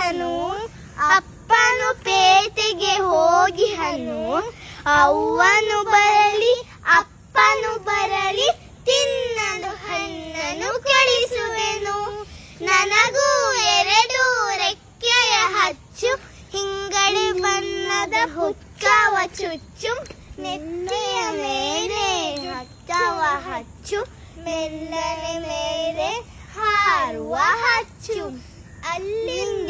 ಹೋಗಿಹನು, ಅಪ್ಪನು ಪೇಟೆಗೆ ಹೋಗಿಹನು. ಅವ್ವನು ಬರಲಿ ಅಪ್ಪನು ಬರಲಿ, ತಿನ್ನಲು ಹಣ್ಣನ್ನು ಕಳಿಸುವೆನು. ನನಗೂ 2 ರೆಕ್ಕೆಯ ಹಚ್ಚು, ಹಿಂಗಡೆ ಬಣ್ಣದ ಹುಚ್ಚವ ಚುಚ್ಚು. ನೆತ್ತಿಯ ಮೇಲೆ ಹಚ್ಚವ ಹಚ್ಚು, ಮೆಲ್ಲನೆ ಮೇಲೆ ಹಾರುವ ಹಚ್ಚು. ಅಲ್ಲಿಂದ